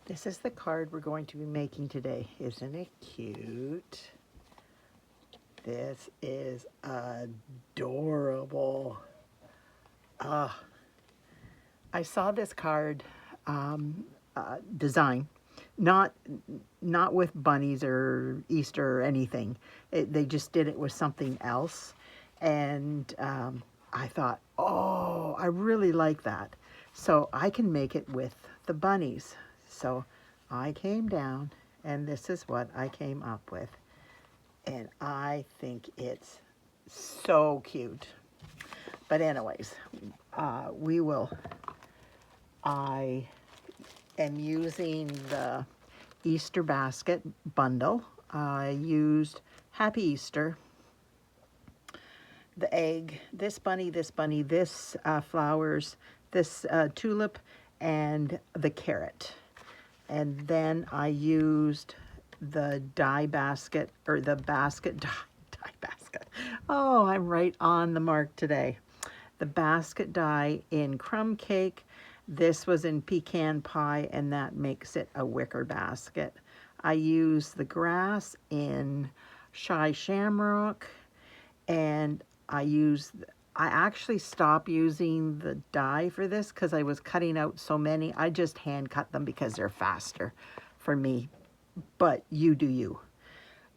This is the card we're going to be making today. Isn't it cute? This is adorable. I saw this card design, not with bunnies or Easter or anything. They just did it with something else, and I thought, oh, I really like that. So I can make it with the bunnies. So I came down, and this is what I came up with. And I think it's so cute. But anyways, I am using the Easter basket bundle. I used Happy Easter, the egg, this bunny, this flowers, this tulip, and the carrot. And then I used the die basket, or the basket die basket. Oh, I'm right on the mark today. The basket die in Crumb Cake. This was in Pecan Pie, and that makes it a wicker basket. I used the grass in Shamrock, and I actually stopped using the die for this because I was cutting out so many. I just hand cut them because they're faster for me, but you do you.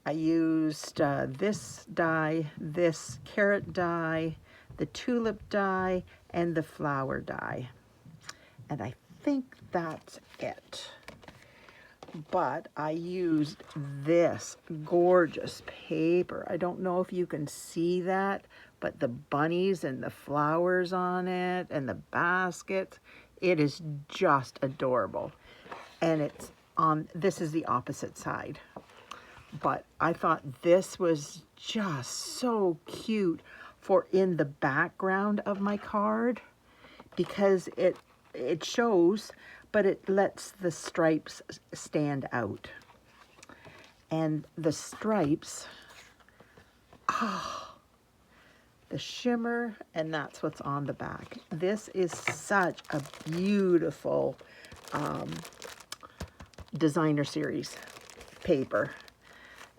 I used this die, this carrot die, the tulip die, and the flower die. And I think that's it. But I used this gorgeous paper. I don't know if you can see that, but the bunnies and the flowers on it and the basket, it is just adorable. And it's on, this is the opposite side. But I thought this was just so cute for in the background of my card, because it shows, but it lets the stripes stand out. And the stripes, the shimmer, and that's what's on the back. This is such a beautiful designer series paper.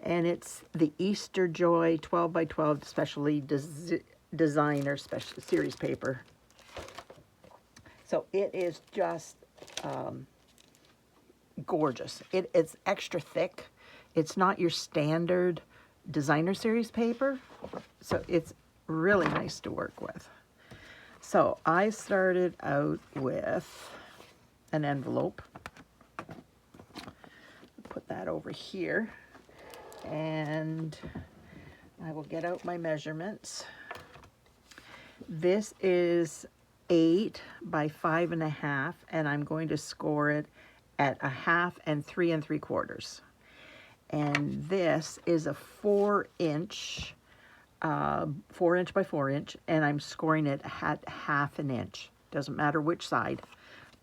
And it's the Easter Joy 12 by 12 specially designer special series paper. So it is just gorgeous. It's extra thick. It's not your standard designer series paper, so it's really nice to work with. So I started out with an envelope. Put that over here, and I will get out my measurements. This is 8 by 5.5, and I'm going to score it at 1/2 and 3 3/4. And this is a 4-inch, 4-inch by 4-inch, and I'm scoring it at 1/2 inch. Doesn't matter which side,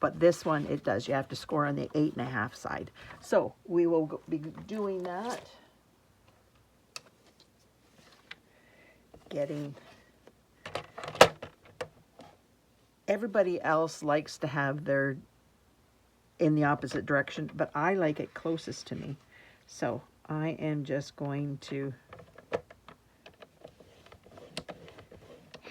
but this one it does. You have to score on the 8.5 side. So we will be doing that. Everybody else likes to have their in the opposite direction, but I like it closest to me. So I am just going to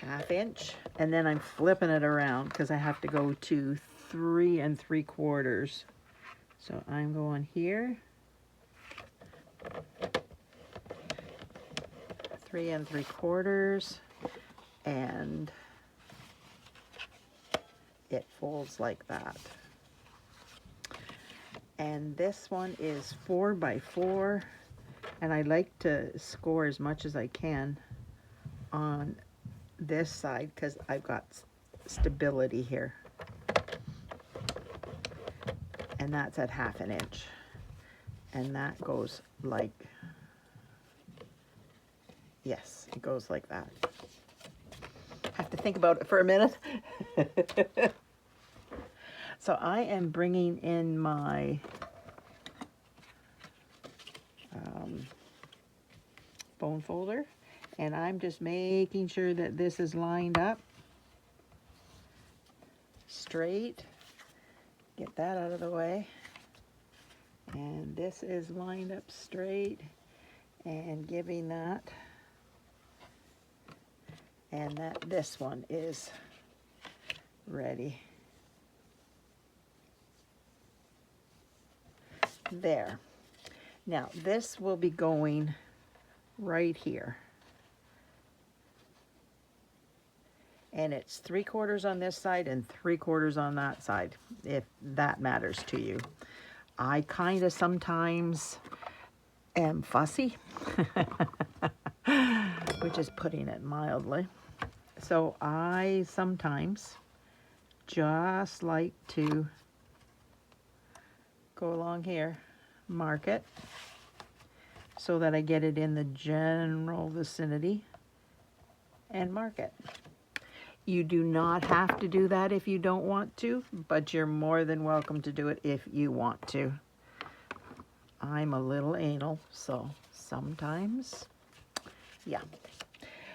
1/2 inch, and then I'm flipping it around because I have to go to 3 3/4. So I'm going here, 3 3/4, and it folds like that. And this one is 4 by 4, and I like to score as much as I can on this side because I've got stability here. And that's at 1/2 inch. And that goes like, yes, it goes like that. Have to think about it for a minute. So I am bringing in my bone folder, and I'm just making sure that this is lined up straight. Get that out of the way. And this is lined up straight and giving that. And this one is ready. There. Now this will be going right here. And it's 3/4 on this side and 3/4 on that side, if that matters to you. I kind of sometimes am fussy, which is putting it mildly. So I sometimes just like to go along here, mark it, so that I get it in the general vicinity, and mark it. You do not have to do that if you don't want to, but you're more than welcome to do it if you want to. I'm a little anal, so sometimes, yeah.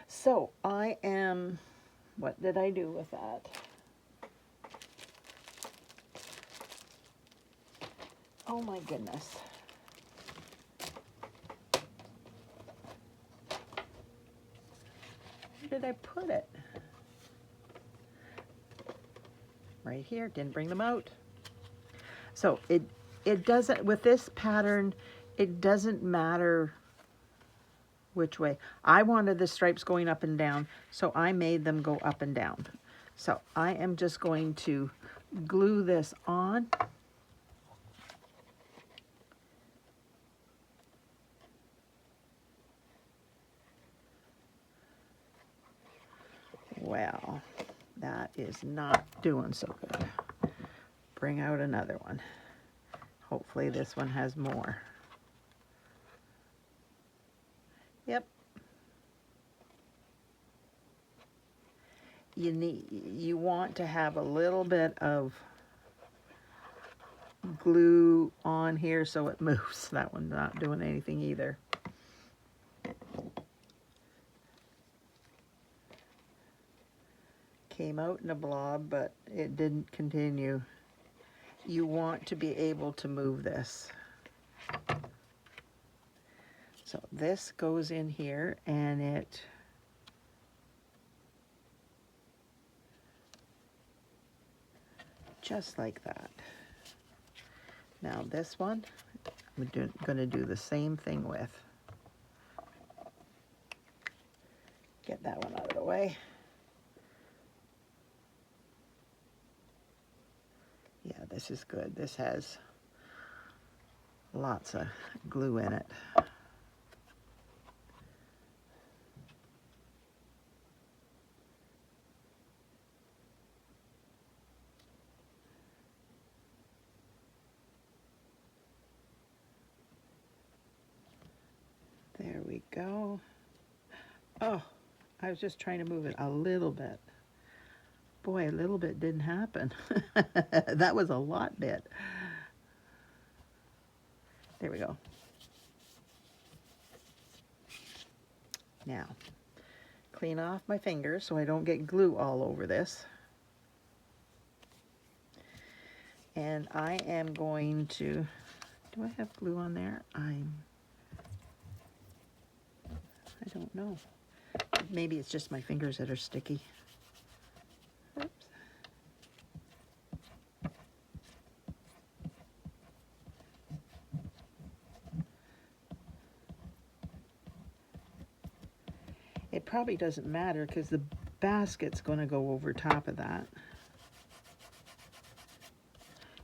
So I am, what did I do with that? Oh my goodness. Where did I put it? Right here, didn't bring them out. So it doesn't, with this pattern, it doesn't matter which way. I wanted the stripes going up and down, so I made them go up and down. So I am just going to glue this on. Well, that is not doing so good. Bring out another one. Hopefully this one has more. Yep. You want to have a little bit of glue on here so it moves. That one's not doing anything either. Came out in a blob, but it didn't continue. You want to be able to move this. So this goes in here and it just like that. Now this one, I'm going to do the same thing with. Get that one out of the way. Yeah, this is good. This has lots of glue in it. There we go. Oh, I was just trying to move it a little bit. Boy, a little bit didn't happen. That was a lot bit. There we go. Now, clean off my fingers so I don't get glue all over this. And I am going to, do I have glue on there? I don't know. Maybe it's just my fingers that are sticky. Oops. It probably doesn't matter because the basket's going to go over top of that.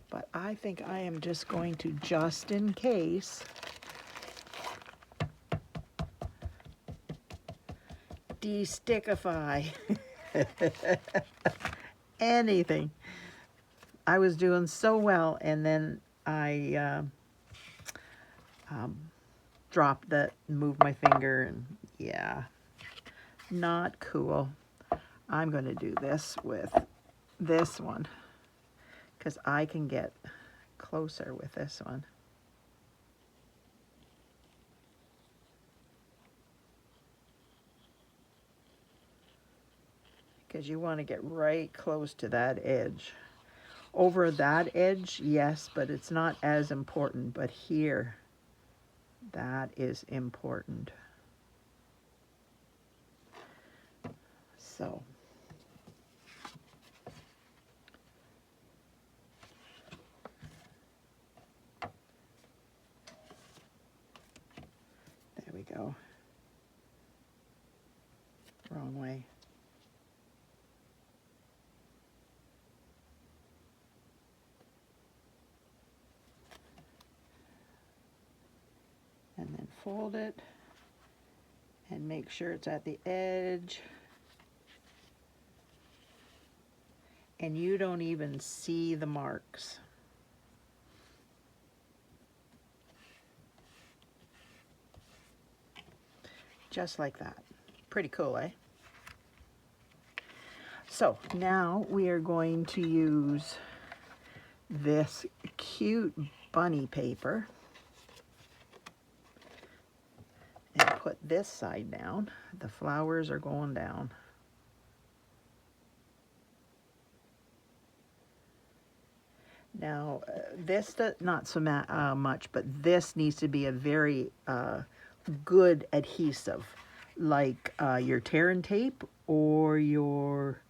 But I think I am just going to, just in case, de-stickify anything. I was doing so well and then I dropped that, moved my finger, and yeah, not cool. I'm going to do this with this one because I can get closer with this one. Because you want to get right close to that edge. Over that edge, yes, but it's not as important. But here, that is important. So, there we go. Wrong way. And then fold it and make sure it's at the edge. And you don't even see the marks. Just like that. Pretty cool, eh? So now we are going to use this cute bunny paper and put this side down. The flowers are going down. Now, this does not so much, but this needs to be a very good adhesive, like your tear and tape or your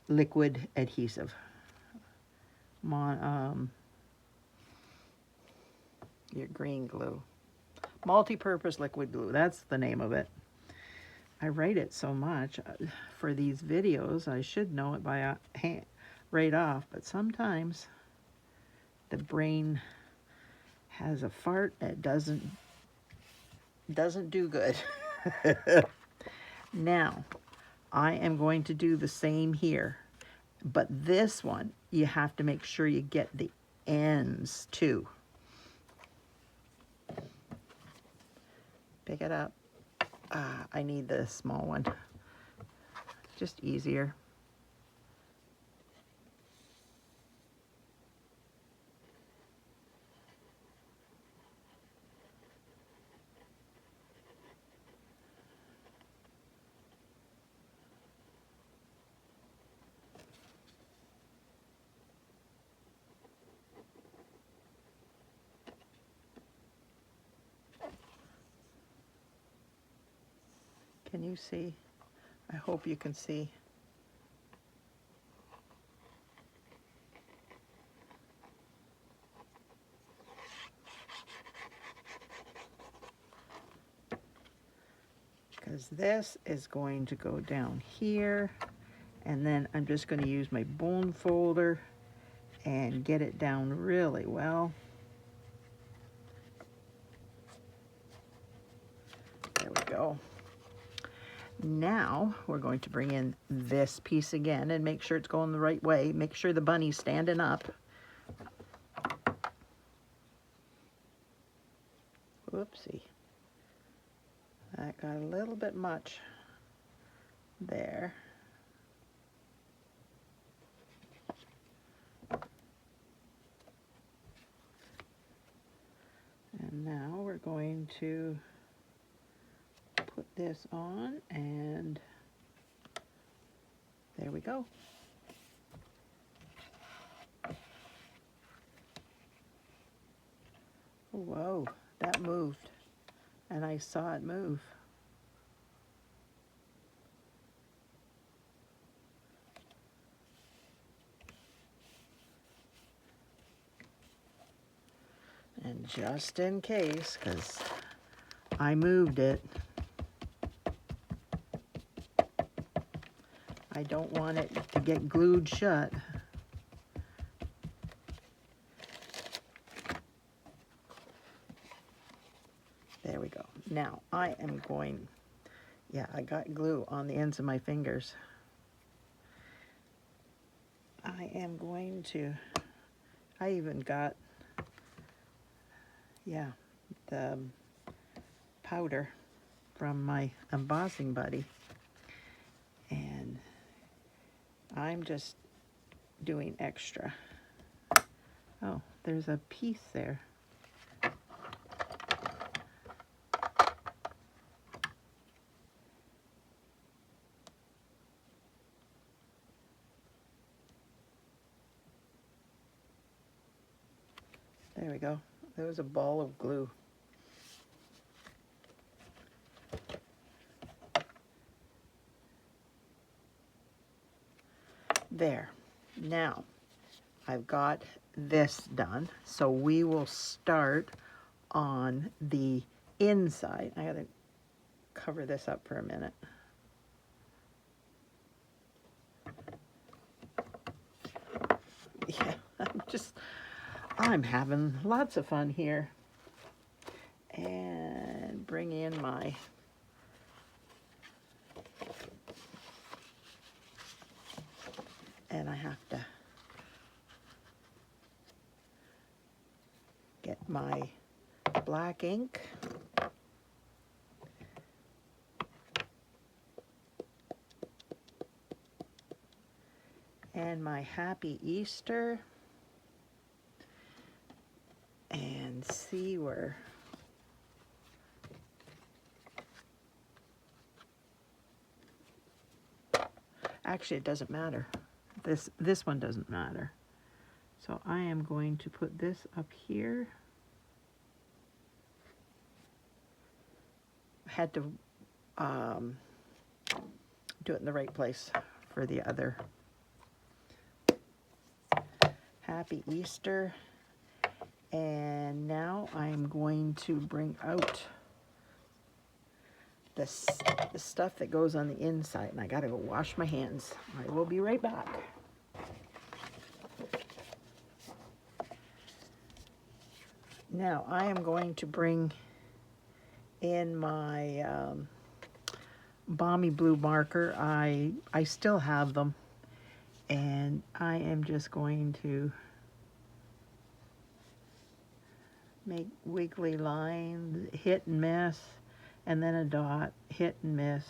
liquid adhesive. Your green glue. Multipurpose liquid glue, that's the name of it. I write it so much for these videos, I should know it by hand, right off, but sometimes the brain has a fart that doesn't do good. Now, I am going to do the same here, but this one, you have to make sure you get the ends too. Pick it up. I need the small one. Just easier. Can you see? I hope you can see. Because this is going to go down here, and then I'm just going to use my bone folder and get it down really well. There we go. Now we're going to bring in this piece again and make sure it's going the right way. Make sure the bunny's standing up. Whoopsie. That got a little bit much there. And now we're going to put this on, and there we go. Whoa, that moved, and I saw it move. And just in case, because I moved it, I don't want it to get glued shut. There we go. Now I am going, yeah, I got glue on the ends of my fingers. I am going to, I even got, yeah, the powder from my embossing buddy. And I'm just doing extra. Oh, there's a piece there. There we go. There was a ball of glue. There. Now, I've got this done, so we will start on the inside. I gotta cover this up for a minute. Yeah, I'm having lots of fun here. And bring in my and I have to get my black ink. And my Happy Easter. And see where actually it doesn't matter. This one doesn't matter. So I am going to put this up here. I had to do it in the right place for the other. Happy Easter. And now I'm going to bring out the stuff that goes on the inside. And I gotta go wash my hands. I will be right back. Now I am going to bring in my Balmy Blue marker. I still have them. And I am just going to make wiggly lines, hit and miss, and then a dot, hit and miss.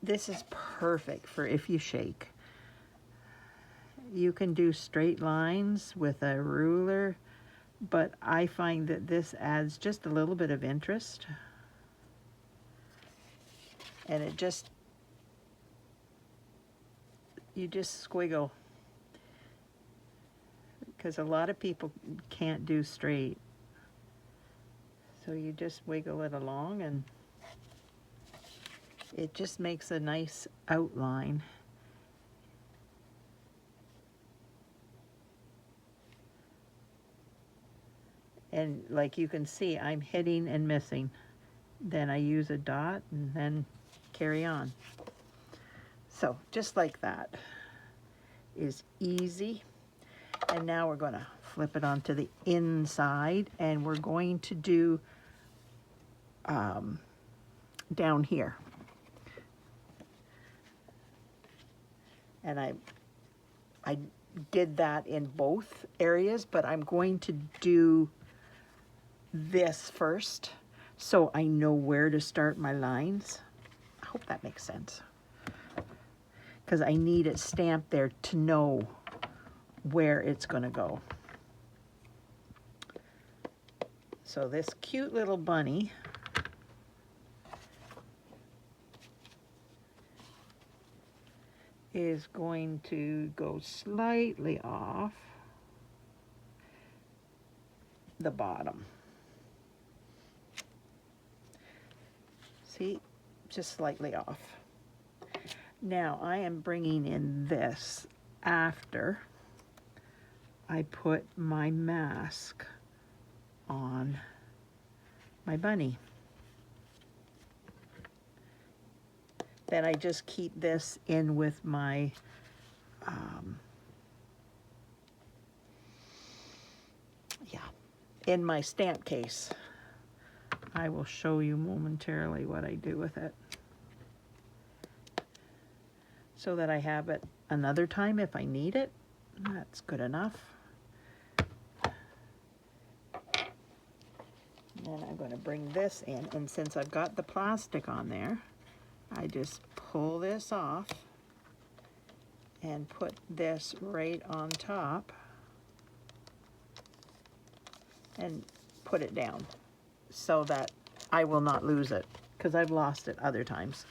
This is perfect for if you shake. You can do straight lines with a ruler, but I find that this adds just a little bit of interest. And you just squiggle. Because a lot of people can't do straight. So you just wiggle it along and it just makes a nice outline. And like you can see, I'm hitting and missing. Then I use a dot and then carry on. So just like that is easy. And now we're going to flip it onto the inside, and we're going to do down here. And I did that in both areas, but I'm going to do this first so I know where to start my lines. I hope that makes sense. Because I need it stamped there to know where it's going to go. So this cute little bunny is going to go slightly off the bottom. See, just slightly off. Now I am bringing in this after I put my mask on my bunny. Then I just keep this in with my in my stamp case. I will show you momentarily what I do with it, so that I have it another time if I need it. That's good enough. Then I'm going to bring this in, and since I've got the plastic on there, I just pull this off and put this right on top and put it down so that I will not lose it, because I've lost it other times.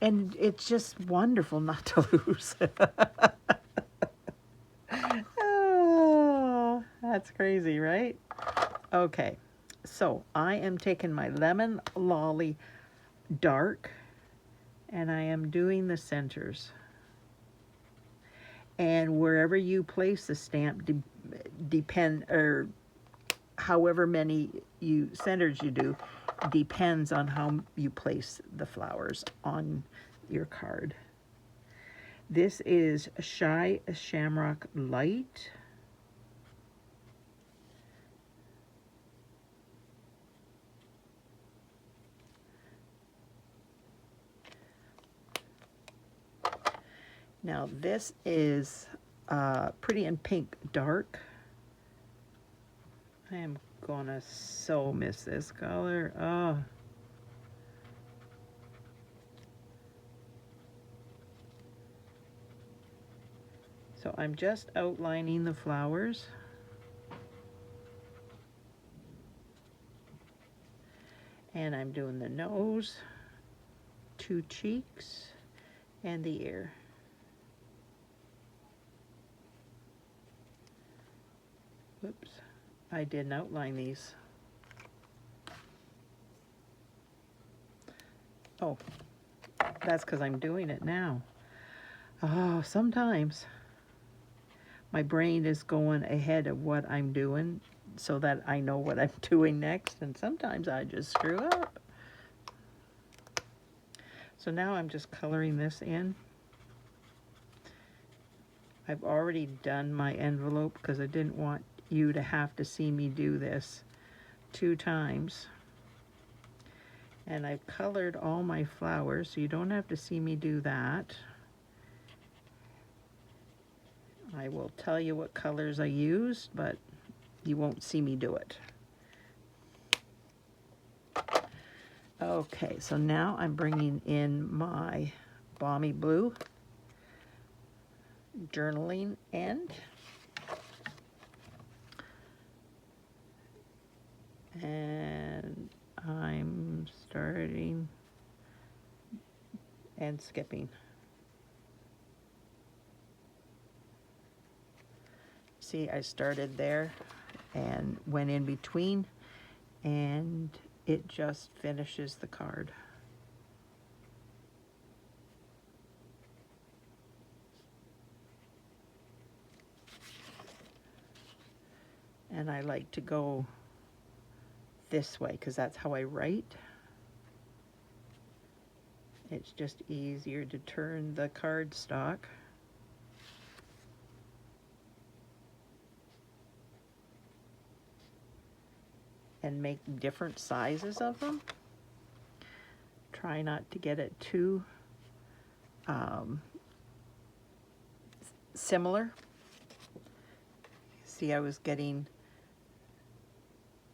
And it's just wonderful not to lose. That's crazy, right? Okay, so I am taking my Lemon Lolly Dark and I am doing the centers. And wherever you place the stamp, or however many centers you do, depends on how you place the flowers on your card. This is Shy Shamrock Light. Now this is Pretty in Pink Dark. I am gonna so miss this color. Oh. So I'm just outlining the flowers. And I'm doing the nose, 2 cheeks, and the ear. Whoops, I didn't outline these. Oh, that's because I'm doing it now. Oh, sometimes my brain is going ahead of what I'm doing so that I know what I'm doing next, and sometimes I just screw up. So now I'm just coloring this in. I've already done my envelope because I didn't want you to have to see me do this 2 times. And I've colored all my flowers, so you don't have to see me do that. I will tell you what colors I used, but you won't see me do it. Okay, so now I'm bringing in my Balmy Blue journaling end. And I'm starting and skipping. See, I started there and went in between, and it just finishes the card. And I like to go this way because that's how I write. It's just easier to turn the cardstock. And make different sizes of them. Try not to get it too similar. See,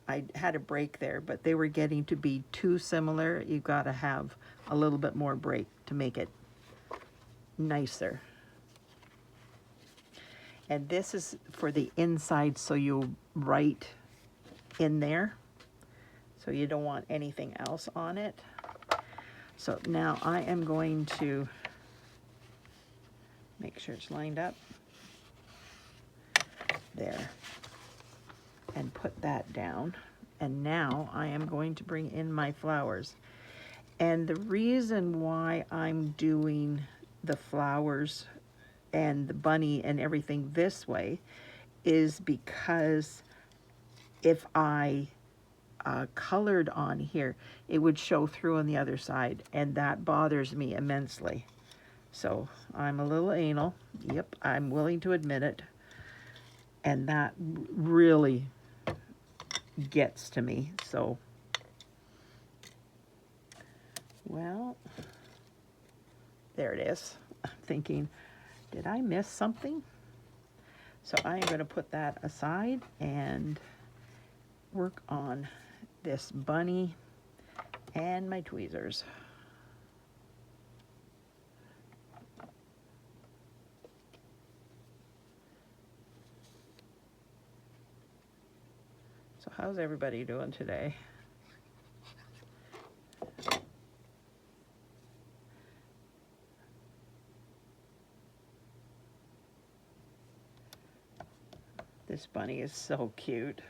I had a break there, but they were getting to be too similar. You've got to have a little bit more break to make it nicer. And this is for the inside, so you'll write in there. So you don't want anything else on it. So now I am going to make sure it's lined up. There. And put that down. And now I am going to bring in my flowers. And the reason why I'm doing the flowers and the bunny and everything this way is because if I colored on here, it would show through on the other side, and that bothers me immensely. So I'm a little anal. Yep, I'm willing to admit it. And that really gets to me. So, well, there it is. I'm thinking, did I miss something? So I'm going to put that aside and work on this bunny and my tweezers. So how's everybody doing today? This bunny is so cute.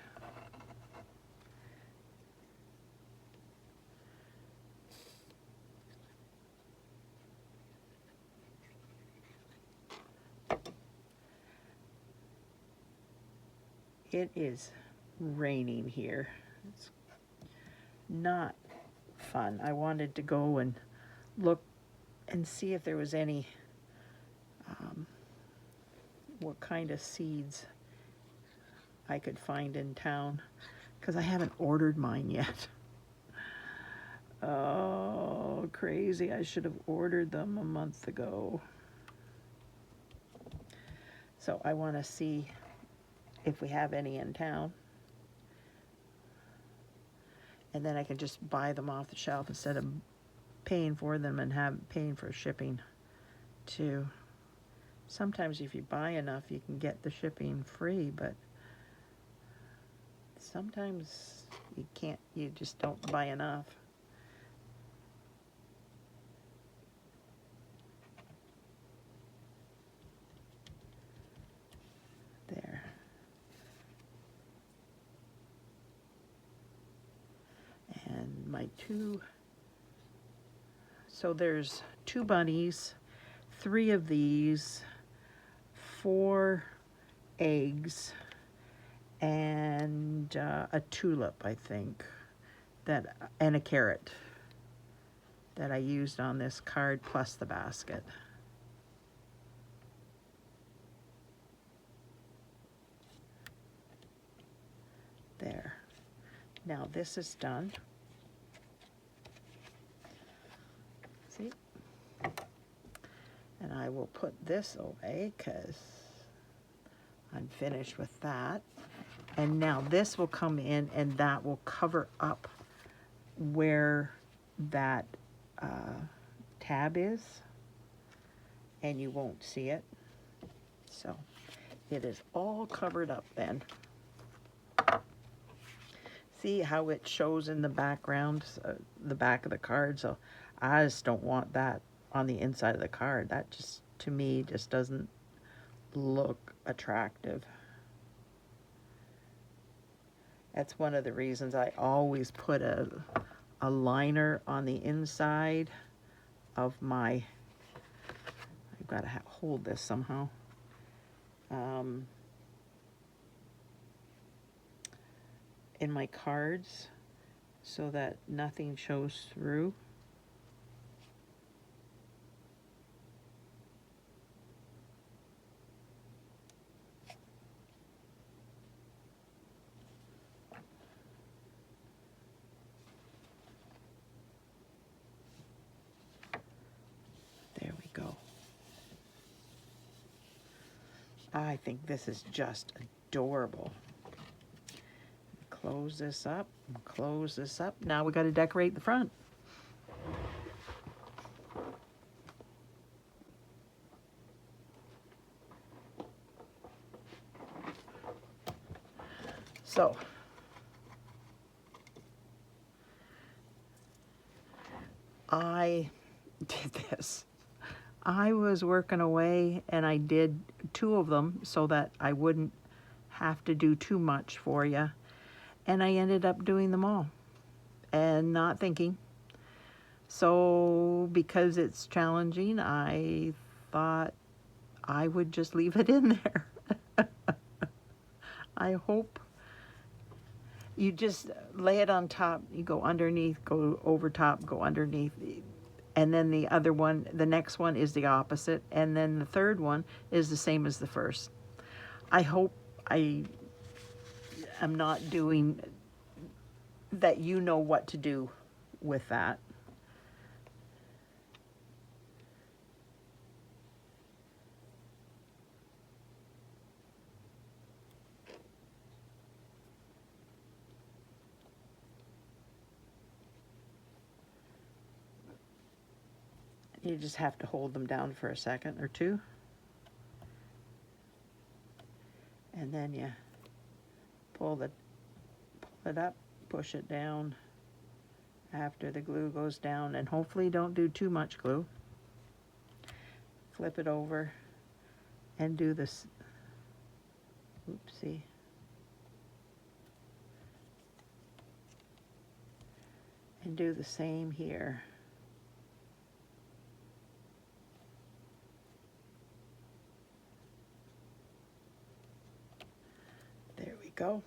It is raining here. It's not fun. I wanted to go and look and see if there was any, what kind of seeds I could find in town, because I haven't ordered mine yet. Oh, crazy. I should have ordered them a month ago. So I want to see if we have any in town. And then I can just buy them off the shelf instead of paying for them and paying for shipping too. Sometimes if you buy enough, you can get the shipping free, but sometimes you can't, you just don't buy enough. There. And my so there's 2 bunnies, 3 of these, 4 eggs, and a tulip, I think, and a carrot that I used on this card, plus the basket. There. Now this is done. See? And I will put this away because I'm finished with that. And now this will come in and that will cover up where that tab is, and you won't see it. So it is all covered up then. See how it shows in the background, the back of the card? So I just don't want that on the inside of the card. That just, to me, just doesn't look attractive. That's one of the reasons I always put a liner on the inside of my, I've got to hold this somehow. In my cards so that nothing shows through. There we go. I think this is just adorable. Close this up, close this up. Now we got to decorate the front. So, I did this. I was working away and I did 2 of them so that I wouldn't have to do too much for you. And I ended up doing them all and not thinking. So because it's challenging, I thought I would just leave it in there. I hope you just lay it on top. You go underneath, go over top, go underneath. And then the other one, the next one is the opposite. And then the third one is the same as the first. I hope I'm not doing that, you know what to do with that. You just have to hold them down for a second or two. And then you pull it up, push it down after the glue goes down, and hopefully don't do too much glue. Flip it over and do this. Oopsie. And do the same here. There we go.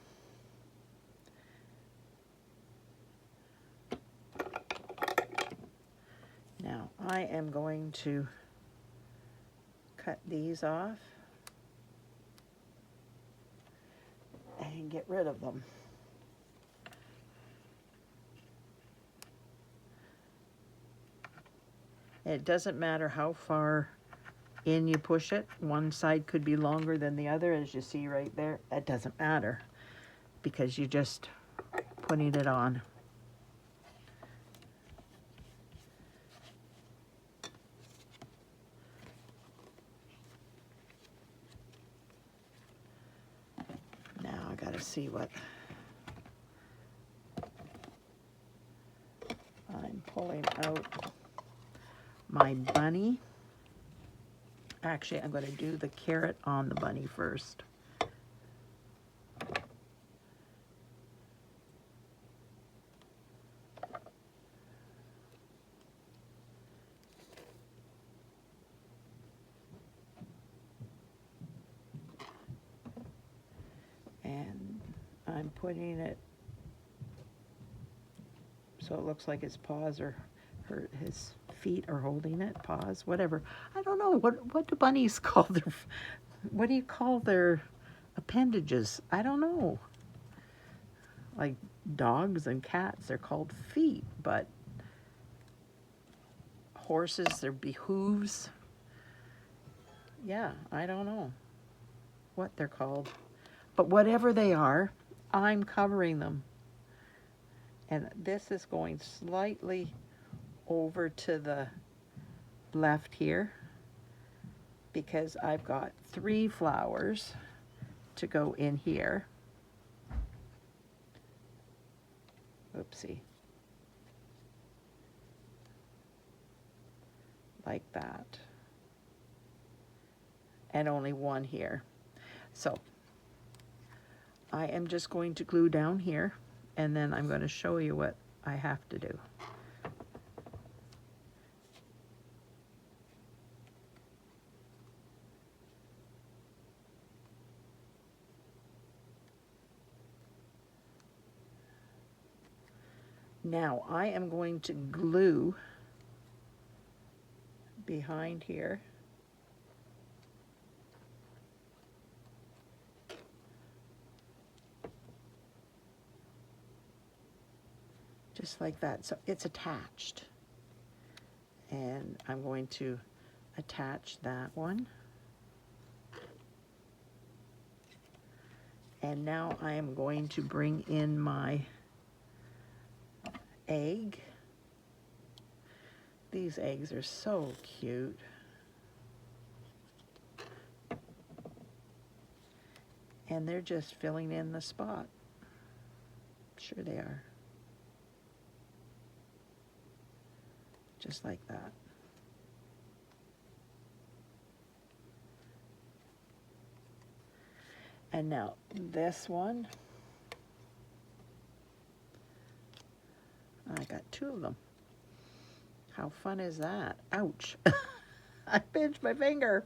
Now I am going to cut these off and get rid of them. It doesn't matter how far in you push it. One side could be longer than the other, as you see right there. It doesn't matter because you're just putting it on. Now I gotta see what I'm pulling out. My bunny. Actually, I'm going to do the carrot on the bunny first. And I'm putting it so it looks like his paws are, his feet are holding it, paws, whatever. I don't know, what do bunnies call their, what do you call their appendages? I don't know. Like dogs and cats, they're called feet, but horses, they're behooves. Yeah, I don't know what they're called. But whatever they are, I'm covering them. And this is going slightly over to the left here because I've got 3 flowers to go in here. Oopsie. Like that. And only 1 here. So I am just going to glue down here, and then I'm going to show you what I have to do. Now I am going to glue behind here. Just like that, so it's attached. And I'm going to attach that one. And now I am going to bring in my egg. These eggs are so cute. And they're just filling in the spot. Sure they are. Just like that. And now this one, I got 2 of them. How fun is that? Ouch. I pinched my finger.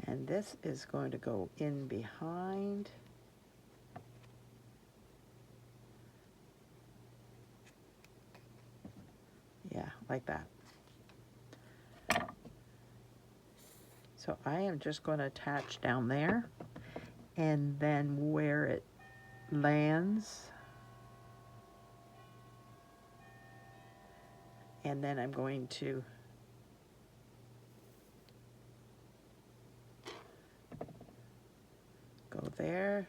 And this is going to go in behind. Yeah, like that. So I am just going to attach down there, and then where it lands, and then I'm going to go there,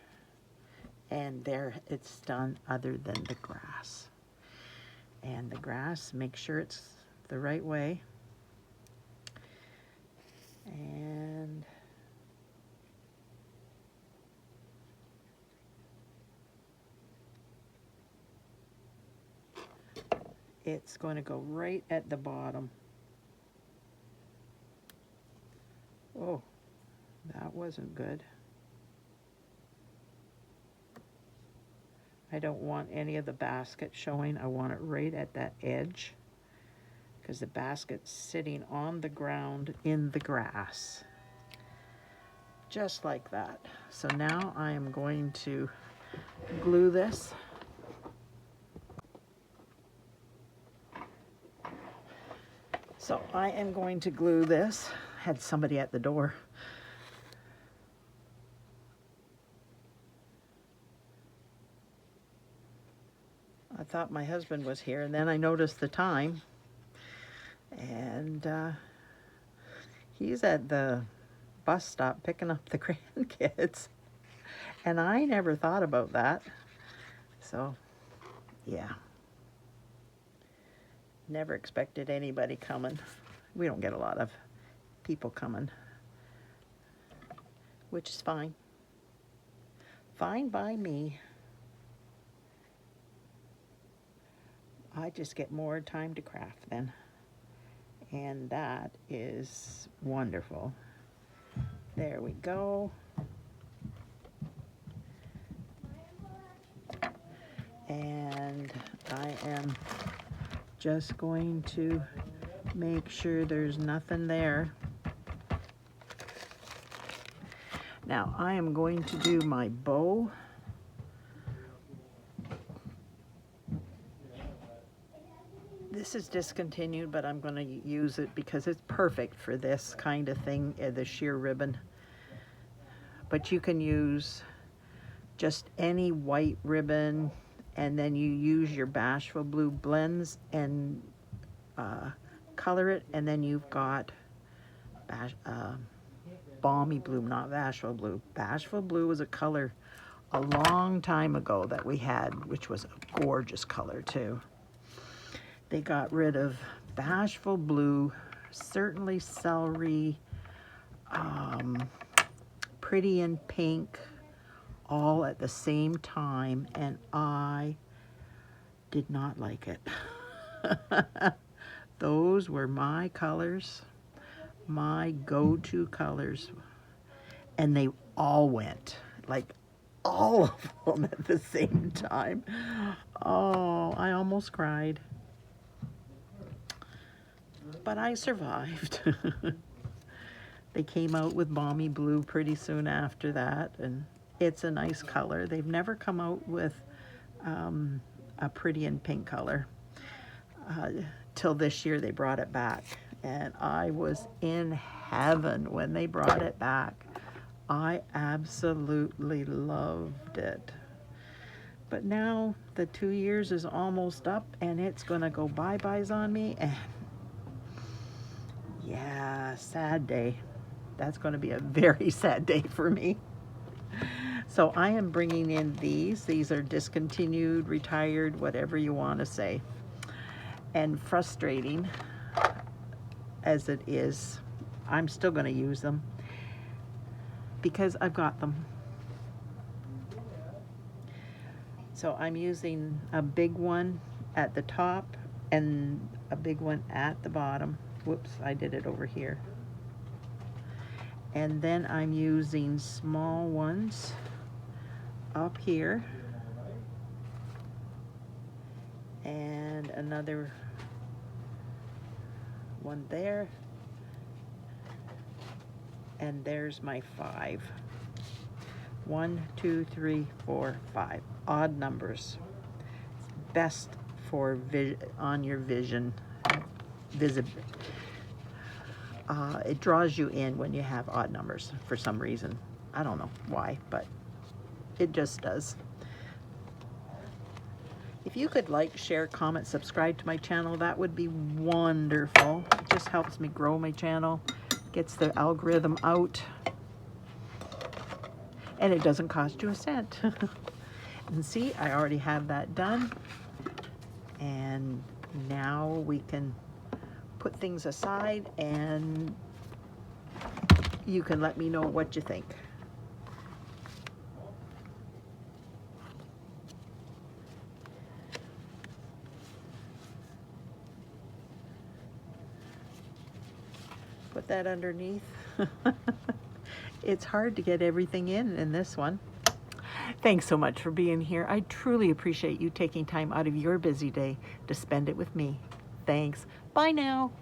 and there it's done, other than the grass. And the grass, make sure it's the right way. And it's going to go right at the bottom. Oh, that wasn't good. I don't want any of the basket showing. I want it right at that edge because the basket's sitting on the ground in the grass. Just like that. So now I am going to glue this. So I am going to glue this. Had somebody at the door. I thought my husband was here, and then I noticed the time, and he's at the bus stop picking up the grandkids, and I never thought about that. So yeah, never expected anybody coming. We don't get a lot of people coming, which is fine. Fine by me. I just get more time to craft then, and that is wonderful. There we go. And I am just going to make sure there's nothing there. Now I am going to do my bow. This is discontinued, but I'm going to use it because it's perfect for this kind of thing, the sheer ribbon. But you can use just any white ribbon, and then you use your Bashful Blue blends and color it, and then you've got Balmy Blue, not Bashful Blue. Bashful Blue was a color a long time ago that we had, which was a gorgeous color too. They got rid of Bashful Blue, certainly Celery, Pretty in Pink, all at the same time, and I did not like it. Those were my colors, my go-to colors, and they all went, like all of them at the same time. Oh, I almost cried. But I survived. They came out with Balmy Blue pretty soon after that, and it's a nice color. They've never come out with a Pretty in Pink color. Till this year they brought it back, and I was in heaven when they brought it back. I absolutely loved it. But now the 2 years is almost up, and it's gonna go bye-byes on me, and yeah, sad day. That's going to be a very sad day for me. So I am bringing in these. These are discontinued, retired, whatever you want to say. And frustrating as it is, I'm still going to use them because I've got them. So I'm using a big one at the top and a big one at the bottom. Whoops, I did it over here. And then I'm using small ones up here. And another one there. And there's my 5. 1, 2, 3, 4, 5. Odd numbers. Best for on your vision. It draws you in when you have odd numbers for some reason. I don't know why, but it just does. If you could like, share, comment, subscribe to my channel, that would be wonderful. It just helps me grow my channel, gets the algorithm out, and it doesn't cost you a cent. And see, I already have that done. And now we can put things aside, and you can let me know what you think. put that underneath. It's hard to get everything in this one. Thanks so much for being here. I truly appreciate you taking time out of your busy day to spend it with me. Thanks. Bye now.